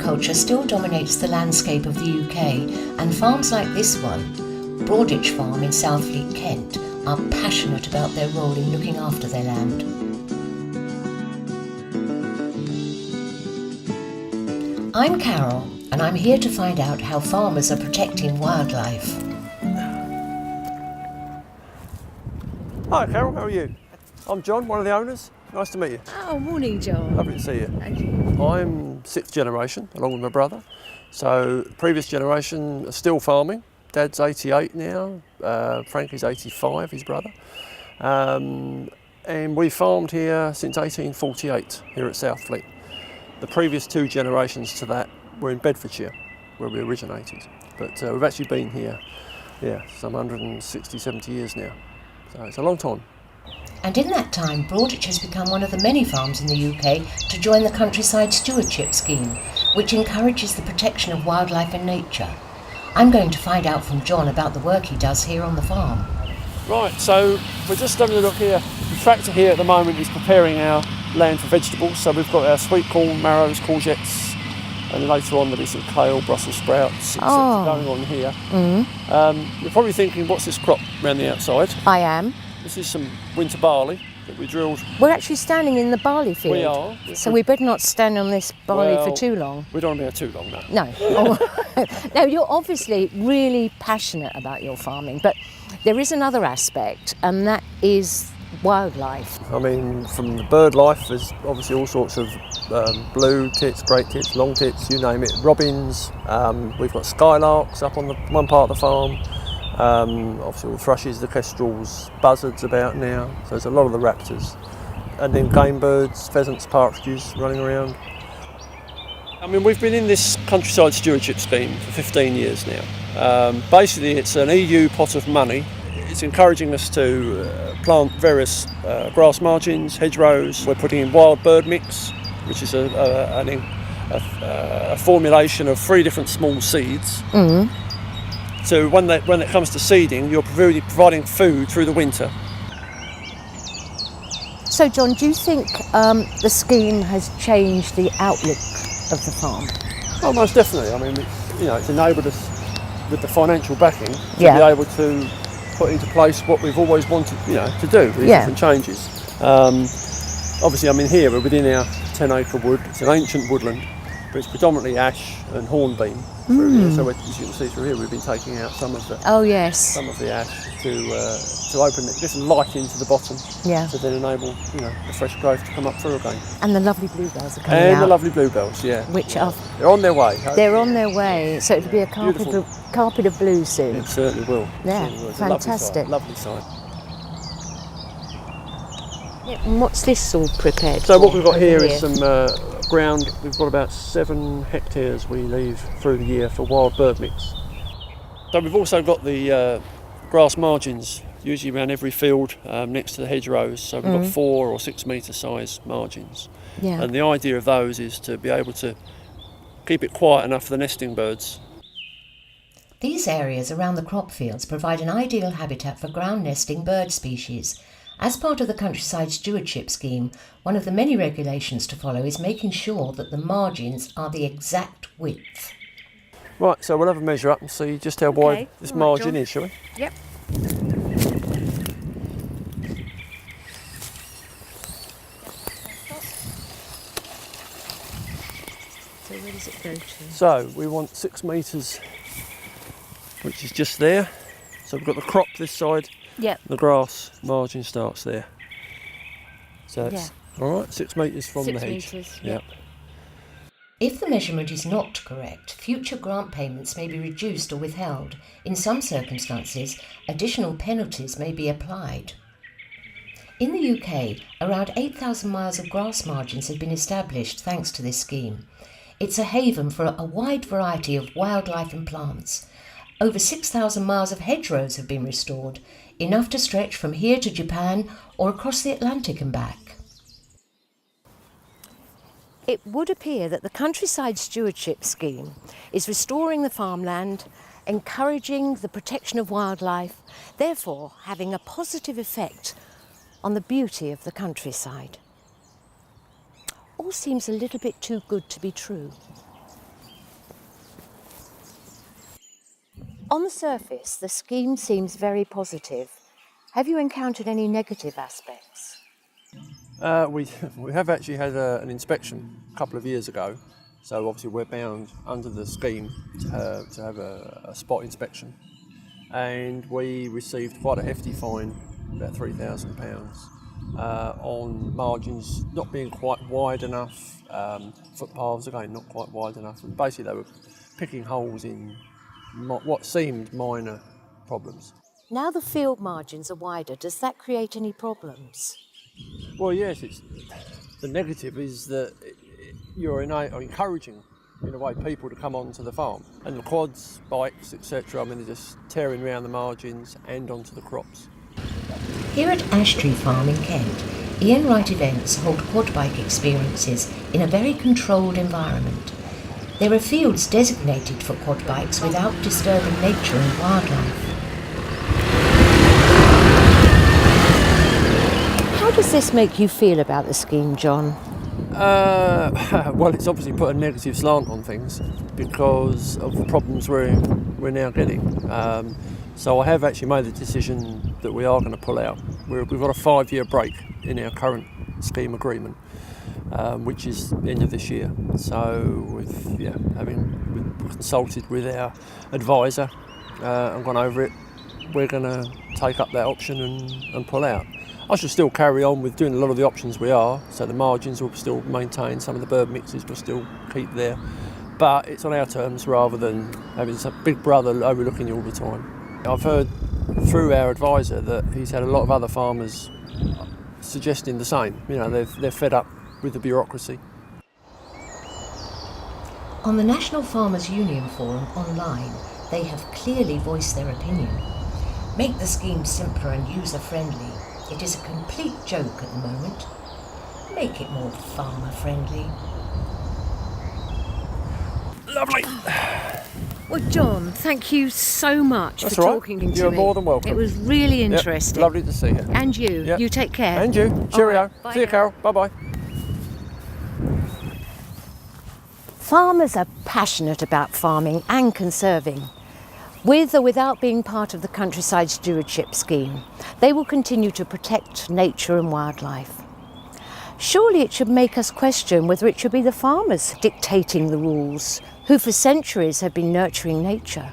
Agriculture still dominates the landscape of the UK, and farms like this one, Broaditch Farm in Southfleet, Kent, are passionate about their role in looking after their land. I'm Carol, and I'm here to find out how farmers are protecting wildlife. Hi Carol, how are you? I'm John, one of the owners. Nice to meet you. Oh, morning, John. Lovely to see you. Thank you. I'm sixth generation, along with my brother. So previous generation are still farming. Dad's 88 now, Frankie's 85, his brother. And we farmed here since 1848, here at Southfleet. The previous two generations to that were in Bedfordshire, where we originated. But we've actually been here, some 160, 70 years now. So it's a long time. And in that time, Broaditch has become one of the many farms in the UK to join the Countryside Stewardship Scheme, which encourages the protection of wildlife and nature. I'm going to find out from John about the work he does here on the farm. Right, so we're just having a look here. The tractor here at the moment is preparing our land for vegetables. So we've got our sweet corn, marrows, courgettes, and then later on there'll be some kale, Brussels sprouts, etc. going on here. You're probably thinking, what's this crop around the outside? I am. This is some winter barley that we drilled. We're actually standing in the barley field. We are. So we better not stand on this barley Well, for too long. We don't want to be here too long now. No. No, you're obviously really passionate about your farming, but there is another aspect, and that is wildlife. I mean, from the bird life, there's obviously all sorts of blue tits, great tits, long tits, you name it, robins. We've got skylarks up on the one part of the farm. Obviously all the thrushes, the kestrels, buzzards about now, so there's a lot of the raptors. And then game birds, pheasants, partridges running around. I mean, we've been in this Countryside Stewardship Scheme for 15 years now. Basically it's an EU pot of money. It's encouraging us to plant various grass margins, hedgerows. We're putting in wild bird mix, which is a formulation of 3 different small seeds. So when it comes to seeding, you're providing food through the winter. So, John, do you think the scheme has changed the outlook of the farm? Oh, most definitely. I mean, it's enabled us with the financial backing to be able to put into place what we've always wanted, to do, these different changes. Obviously, I mean, here we're within our 10-acre wood. It's an ancient woodland, but it's predominantly ash and hornbeam. Through here. So as you can see through here, we've been taking out some of the some of the ash to open it, get some light into the bottom, to then enable the fresh growth to come up through again. And the lovely bluebells are coming out. And the lovely bluebells, which are they're on their way. They're on their way. So it'll be a carpet of blue soon. It certainly will. Yeah, It's fantastic. Lovely sight. Yeah, and what's this all prepared? So what we've got here is is some ground. We've got about 7 hectares we leave through the year for wild bird mix. So we've also got the grass margins, usually around every field next to the hedgerows. So we've got 4 or 6 metre size margins. Yeah. And the idea of those is to be able to keep it quiet enough for the nesting birds. These areas around the crop fields provide an ideal habitat for ground nesting bird species. As part of the Countryside Stewardship Scheme, one of the many regulations to follow is making sure that the margins are the exact width. Right, so we'll have a measure up and see just how wide this margin is, shall we? Yep. So where does it go to? So we want 6 metres, which is just there. So we've got the crop this side. Yep. The grass margin starts there. So it's all right, 6 metres from the hedge. 6 metres, Yep. If the measurement is not correct, future grant payments may be reduced or withheld. In some circumstances, additional penalties may be applied. In the UK, around 8,000 miles of grass margins have been established thanks to this scheme. It's a haven for a wide variety of wildlife and plants. Over 6,000 miles of hedgerows have been restored, enough to stretch from here to Japan or across the Atlantic and back. It would appear that the Countryside Stewardship Scheme is restoring the farmland, encouraging the protection of wildlife, therefore having a positive effect on the beauty of the countryside. All seems a little bit too good to be true. On the surface, the scheme seems very positive. Have you encountered any negative aspects? We have actually had an inspection a couple of years ago, so obviously we're bound under the scheme to have a spot inspection, and we received quite a hefty fine, about £3,000, on margins not being quite wide enough, footpaths again not quite wide enough, and basically they were picking holes in what seemed minor problems. Now the field margins are wider, does that create any problems? Well, yes, the negative is that you're encouraging, in a way, people to come onto the farm. And the quads, bikes, etc., I mean, they're just tearing around the margins and onto the crops. Here at Ashtree Farm in Kent, Ian Wright Events hold quad bike experiences in a very controlled environment. There are fields designated for quad bikes without disturbing nature and wildlife. How does this make you feel about the scheme, John? Well, it's obviously put a negative slant on things because of the problems we're now getting. So I have actually made the decision that we are going to pull out. We've got a 5-year break in our current scheme agreement, which is the end of this year. So having consulted with our advisor and gone over it, we're going to take up that option and pull out. I should still carry on with doing a lot of the options we are, so the margins will still maintain, some of the bird mixes will still keep there, but it's on our terms rather than having some big brother overlooking you all the time. I've heard through our advisor that he's had a lot of other farmers suggesting the same. You know, they're fed up with the bureaucracy. On the National Farmers Union forum online, they have clearly voiced their opinion. Make the scheme simpler and user-friendly. It is a complete joke at the moment. Make it more farmer-friendly. Lovely. Well, John, thank you so much That's for all right. talking to me. You're more than welcome. It was really interesting. Lovely to see you. And you. Yep. You take care. And you. All Cheerio. right, bye See you, now. Carol. Bye-bye. Farmers are passionate about farming and conserving. With or without being part of the Countryside Stewardship Scheme, they will continue to protect nature and wildlife. Surely it should make us question whether it should be the farmers dictating the rules, who for centuries have been nurturing nature.